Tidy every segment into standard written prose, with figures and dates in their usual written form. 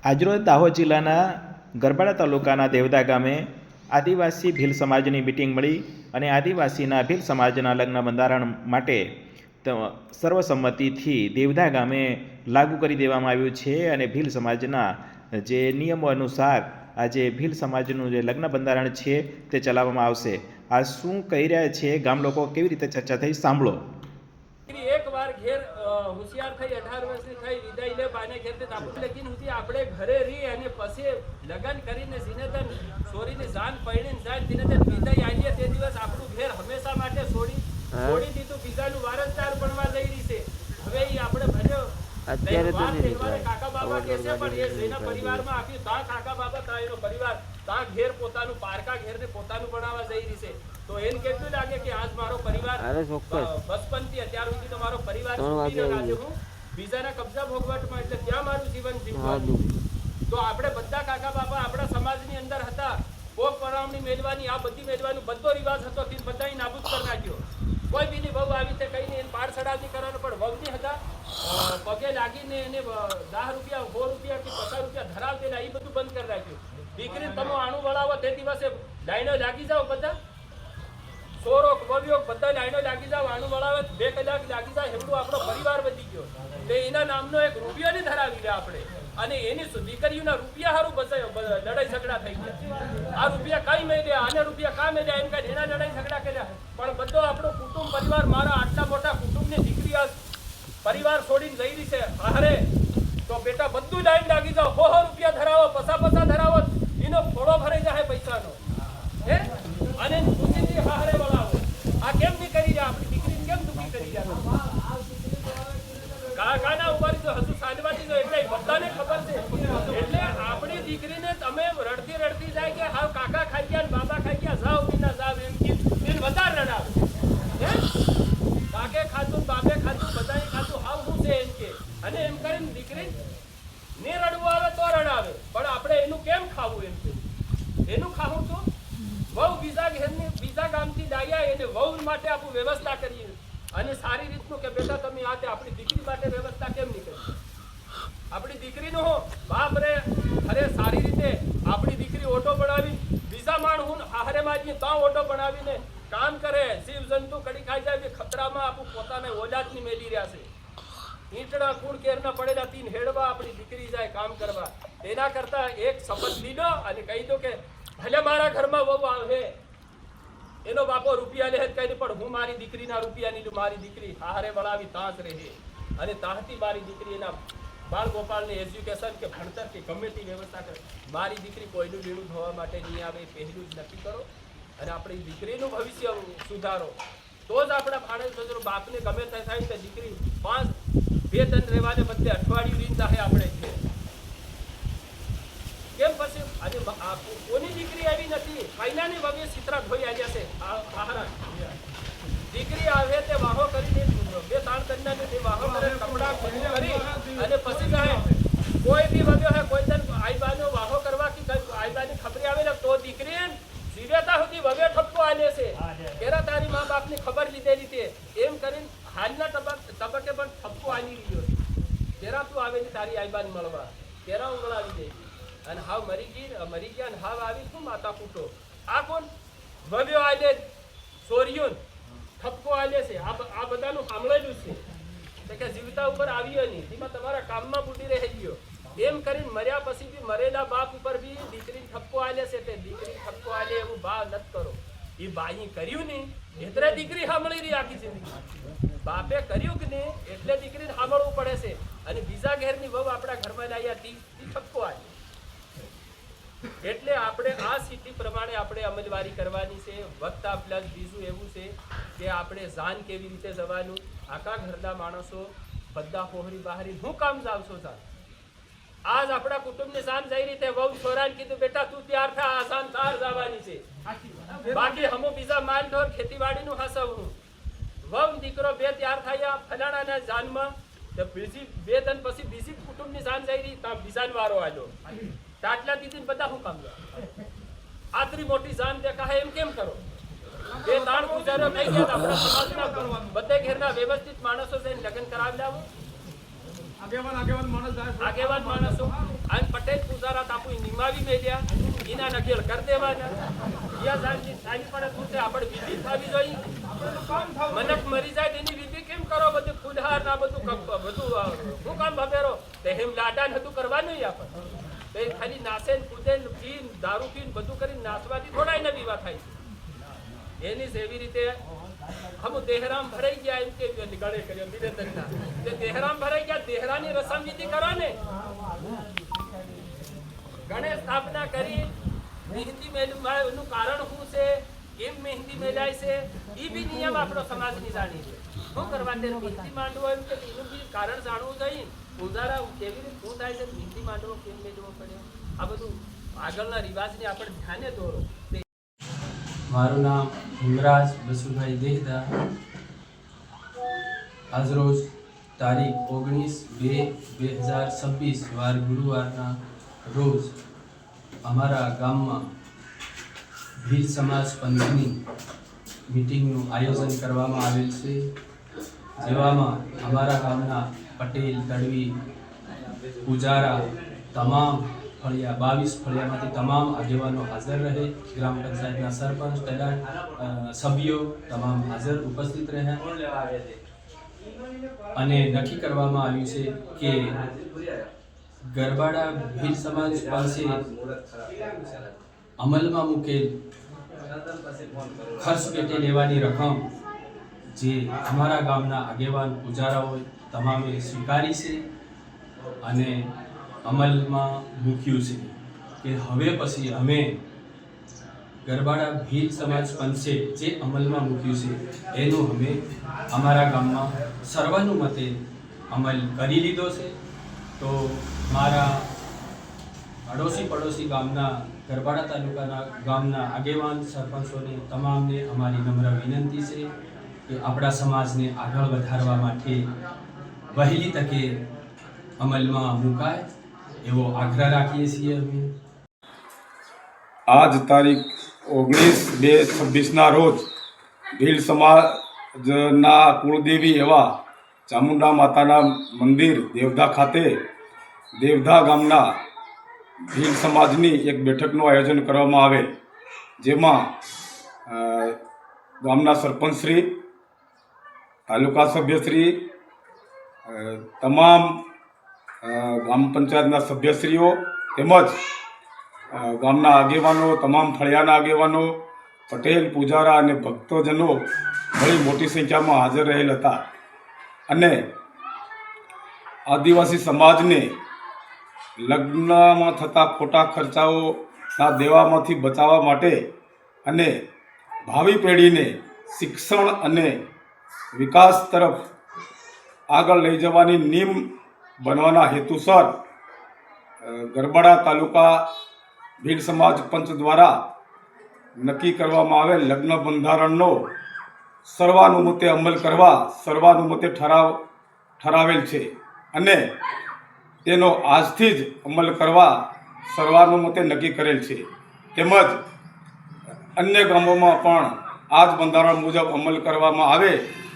આજરોજ દાહોદ જિલ્લાના ગરબાડા તાલુકાના દેવદા ગામે આદિવાસી ભીલ સમાજની મિટિંગ મળી અને આદિવાસીના ભીલ સમાજના લગ્ન બંધારણ માટે સર્વસંમતિથી દેવદા ગામે લાગુ કરી દેવામાં આવ્યું છે અને ભીલ સમાજના જે નિયમો અનુસાર આજે ભીલ સમાજનું જે લગ્ન બંધારણ છે તે ચલાવવામાં આવશે. આ શું કહી રહ્યા છે ગામ લોકો, કેવી રીતે ચર્ચા થઈ, સાંભળો. એક વાર ઘેર હોશિયાર થઈ 18 વર્ષની થઈ વિદાય લે બાને ઘેર તે તાપુ લેકિન હુતી આપણે ઘરે રહી અને પછી લગન કરીને સિનેતન સોરીની જાન પૈણીને જાય સિનેતન વિદાય આવીએ તે દિવસ આપણું ઘેર હંમેશા માટે છોડી દીધું, બીજાનું વારસદાર બનવા જઈ રહી છે. હવે એ આપણે ભર્યો અત્યારે તો નહીં કાકા બાબા કહે છે પણ એ જેના પરિવારમાં આપ્યું તા કાકા બાબા તા એનો પરિવાર તા ઘેર પોતાનું પારકા ઘેરને પોતાનું બનાવવા જઈ રહી છે. તો એને કેટલું લાગે કે આજ મારો પરિવાર બચપનથી અત્યાર સુધી મારો પરિવાર આજે હું બીજાના કબજા ભોગવટમાં એટલે ત્યાં મારું જીવન જીવવાનું. તો આપણે બધા કાકા બાપા આપણા સમાજની અંદર હતા. ભોગ પરામણી મેળવાની આ બધી મેળવાનું બધો રિવાજ હતો તે બધાને નાબૂદ કરી નાખ્યો. કોઈ બીની વહુ આવી તે કઈ નહીં પાડ સડાવની કરવાનું પણ વહુની હતા પગે લાગીને એને 10 રૂપિયા 100 રૂપિયા કે 50 રૂપિયા ધરાવતેલા એ બધું બંધ કરી રાખ્યું. દીકરી તમે આણું વળાવો તે દિવસે લાઈનો લાગી જાઓ, બધા સોરો વવ્યો બધા લાઈનો લાગી જાવ, આણું વળાવે 2 કલાક લાગી જાય એવડું આપણો પરિવાર વધી ગયો. તો એના નામનો એક રૂપિયો નહીં ધરાવી લે આપણે અને એની દીકરીઓના રૂપિયા સારું લડાઈ ઝઘડા થઈ ગયા. આ રૂપિયા કઈ મેળ્યા આને રૂપિયા કા મેળ્યા એમ કઈ એના લડાઈ ઝઘડા કર્યા. પણ બધો આપણો કુટુંબ પરિવાર મારા આટલા મોટા કુટુંબની દીકરી આ પરિવાર છોડીને જઈ રહી છે બહારે, તો બેટા બધું લાઈન લાગી જાવ, 100 રૂપિયા ધરાવો, પસા ધરાવો, એનો ફોડો ભરાઈ જાય પૈસાનો હે અને ખુશીથી હારે વળાવો. આ કેમ નહીં કરી રહ્યા? આપણી દીકરીને કેમ દુઃખી કરી રહ્યા? કાકાના ઉભારી તો હજુ સાંજવાથી જો એટલે બધાને ખબર છે. એટલે આપણી દીકરીને તમે રડતી જાય કે હા કાકા ખાઈ ગયા ને બાબા ખાઈ ગયા, જાવ બીના જાવ એમ કે વધારે રડાવે. હે કાકે ખાતું બાપે ખાતું બધાએ ખાતું હાવ શું છે એમ કે અને એમ કરીને દીકરી ને રડવું આવે તો રડાવે પણ આપણે એનું કેમ ખાવું એમ કે એનું ખાવું તો વહુ બીજા ગામથી ડાયા એને વહુ માટે આપણું વ્યવસ્થા કરીએ અને સારી રીતનું કે બેટા તમે આ આપણી દીકરી માટે વ્યવસ્થા કેમ નહીં કરી? આપણી દીકરીનો બાપ રે અરે સારી રીતે આપણી દીકરી ઓટો બનાવી બીજા માણ હું આહારે માજી ત્યાં ઓટો બનાવીને કામ કરે, જીવ જંતુ કડી ખાઈ જાય ખતરામાં આપણું પોતાને ઓલાદની મેલી રહ્યા છે. ઈંટડા કુળ કેરના પડેલા 3 હેડવા આપણી દીકરી જાય કામ કરવા. તેના કરતા એક શપથ લીધો અને કહી દો કે ભલે મારા ઘરમાં વહુ આવે એનો બાપો રૂપિયા લે કઈ પણ હું મારી દીકરીના રૂપિયા નહીં, મારી દીકરી હારે વળાવી તાંજ રહે અને તાહતી મારી દીકરી એના બાળ ગોપાલને એજ્યુકેશન કે ભણતર કે ગમે તે વ્યવસ્થા કરે. મારી દીકરી કોઈનું લીડું થવા માટે નહીં આવે પહેલું જ નક્કી કરો અને આપણી દીકરીનું ભવિષ્ય સુધારો. તો જ આપણા ભાણે બાપને ગમે તે થાય તો દીકરી 2 દિન રહેવાને બદલે અઠવાડિયું દિન થાય આપણે કેમ પછી આજે કોની દીકરી આવી નથી? કૈનાની વગે ચિત્રા ધોઈ આવ્યા છે. દીકરી આવે તે વાહો કરીને 2-3 કન્યાને વાહો કરે કપડા કરી અને પછી જાય કોઈ બી વગ્યો હે કોઈ તન આઈબાનો વાહો કરવા કે આઈબાની ખબરી આવે ને તો દીકરી જીવેતા સુધી વગે ઠપકો આલે છે કેરા તારી મા બાપની ખબર લીધેલી તે એમ કરીને હાલના તબક્કે પણ ઠપકો આલી રહ્યો છે. કેરા તું આવેલી તારી આઈબાની મળવા કેરા ઉંગળાવી દે અને હાવ મરી ગયા અને હાવ આવી શું માતા કૂટો. આ કોણ ભવ્યો આલે સોરિયોન ઠપકો આલે છે. આ બધાનું સાંભળેલું છે કે જીવતા ઉપર આવ્યો નહીં તેમાં તમારા કામમાં બુટી રહી ગયો એમ કરીને મર્યા પછી બી મરેલા બાપ ઉપર બી દીકરી ઠપકો આલે છે. તે દીકરી ઠપકો આલે એવું ભાવ નત કરો. એ બાઈ કર્યું નહીં એટલે દીકરી સાંભળી રહી આખી જિંદગી. બાપે કર્યું કે નહીં એટલે દીકરીને સાંભળવું પડે છે અને બીજા ઘેરની વહુ આપણા ઘરમાં લાવ્યા તી ઠપકો આલે. એટલે આપણે આ સ્થિતિ પ્રમાણે આપણે અમલવારી કરવાની છે. વત્તા પ્લસ બીજું એવું છે કે આપણે જાન કેવી રીતે જવાનું. આખા ઘરના માણસો બધા હોહરી બહારી હું કામ જાવ છો જાન? આજ આપણા કુટુંબની જાન જઈ રીતે વહુ છોરાને કીધું બેટા તું તૈયાર થા આ જાન તાર જવાની છે. બાકી હમો બીજા માલ ઢોર ખેતીવાડીનું હાસવવું. વહુ દીકરો 2 તૈયાર થયા ફલાણાના જાનમાં તો બીજી 2 દિન પછી બીજી કુટુંબની જાન જઈ રહી ત્યાં બીજાનો વારો આવ્યો. આટલા દીદી બધા હું કામ આટલી મોટી જાન દેખા એમ કેમ કરો? 2-3 ગુજારો થઈ ગયા આપણા સમાજના બધે ઘેરના વ્યવસ્થિત માણસો છે લગ્ન કરાવી લાવો. આગેવાન માણસો અને પટેલ મેલ્યા એના નકેલ કરી દેવાના યા સાંજની સાંજ પડે પૂછે આપણે વિધિ થવી જોઈએ મનક મરી જાય તેની વિધિ કેમ કરો બધું ફૂલહાર ના બધું શું કામ ભમેરો તે હેમ લાડાન હતું કરવાનું આપણે તે ખાલી નાસે ને કૂદે ને પીન દારૂ પીન બધું કરીને નાચવાથી થોડાય ને વિવાહ થાય છે એની એવી રીતે હમ દેહરામ ભરાઈ ગયા એમ કે ગળે કર્યો નિરંતરના તે દેહરામ ભરાઈ ગયા દેહરાની રસમ વિધિ કરો ને ગણેશ સ્થાપના કરી મહેંદી મેળવાનું કારણ શું છે કેમ મહેંદી મેળાય છે એ બી નિયમ આપણો સમાજની જાણી છે શું કરવા તે મહેંદી માંડવો એમ કે એનું બી કારણ જાણવું જોઈએ ઉદાહરણ કેવી રીતે શું થાય છે મહેંદી માંડવો કેમ મેળવવો પડ્યો આ બધું આગળના રિવાજને આપણે ધ્યાને દોરો મારું નામ હિમરાજ બસુભાઈ દેહદા આજરોજ તારીખ 19/2/2026 વાર ગુરુવારના રોજ અમારા ગામમાં ભીલ સમાજ પંથની મિટિંગનું આયોજન કરવામાં આવેલ છે જેવામાં અમારા ગામના પટેલ તડવી પૂજારા તમામ ફળિયા 22 ફળિયામાંથી તમામ આગેવાનો હાજર રહે ગ્રામ પંચાયતના સરપંચ તલાટ સભ્યો તમામ હાજર ઉપસ્થિત રહ્યા અને નક્કી કરવામાં આવ્યું છે કે ગરબાડા ભીલ સમાજ પાસે અમલમાં મૂકેલ ખર્ચ પેટે લેવાની રકમ જે અમારા ગામના આગેવાન પૂજારાઓએ તમામે સ્વીકારી છે અને અમલમાં મૂક્યું છે કે હવે પછી અમે ગરબાડા ભીલ સમાજ પંચે જે અમલમાં મૂક્યું છે એનું અમે અમારા ગામમાં સર્વાનુમતે અમલ કરી લીધો છે તો મારા પડોશી ગામના ગરબાડા તાલુકાના ગામના આગેવાન સરપંચોને તમામને અમારી નમ્ર વિનંતી છે કે આપણા સમાજને આગળ વધારવા માટે વહેલી તકે અમલમાં મુકાય એવો આગ્રહ રાખીએ છીએ અમે આજ તારીખ 19/2/26ના રોજ ભીલ સમાજના કુળદેવી એવા ચામુંડા માતાના મંદિર દેવધા ખાતે દેવધા ગામના ભીલ સમાજની એક બેઠકનું આયોજન કરવામાં આવેલ જેમાં ગામના સરપંચશ્રી તાલુકા સભ્યશ્રી તમામ ગ્રામ પંચાયતના સભ્યશ્રીઓ તેમજ ગામના આગેવાનો તમામ ફળિયાના આગેવાનો પટેલ પૂજારા અને ભક્તજનો ઘણી મોટી સંખ્યામાં હાજર રહેલ હતા અને આદિવાસી સમાજને લગ્નમાં થતા ખોટા ખર્ચાઓના દેવામાંથી બચાવવા માટે અને ભાવિ પેઢીને શિક્ષણ અને વિકાસ તરફ આગળ લઈ જવાની નીમ બનવાના હેતુસર ગરબાડા તાલુકા ભીલ સમાજ પંચ દ્વારા નક્કી કરવામાં આવેલ લગ્ન બંધારણનો સર્વાનુમતે અમલ કરવા સર્વાનુમતે ઠરાવેલ છે અને તેનો આજથી જ અમલ કરવા સર્વાનુમતે નક્કી કરેલ છે તેમજ અન્ય ગામોમાં પણ આ જ બંધારણ મુજબ અમલ કરવામાં આવે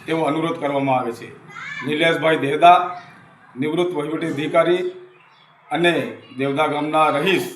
તેવો અનુરોધ કરવામાં આવે છે. નિલેશભાઈ દેહદા, નિવૃત્ત વહીવટી અધિકારી અને દેવધા ગામના રહીશ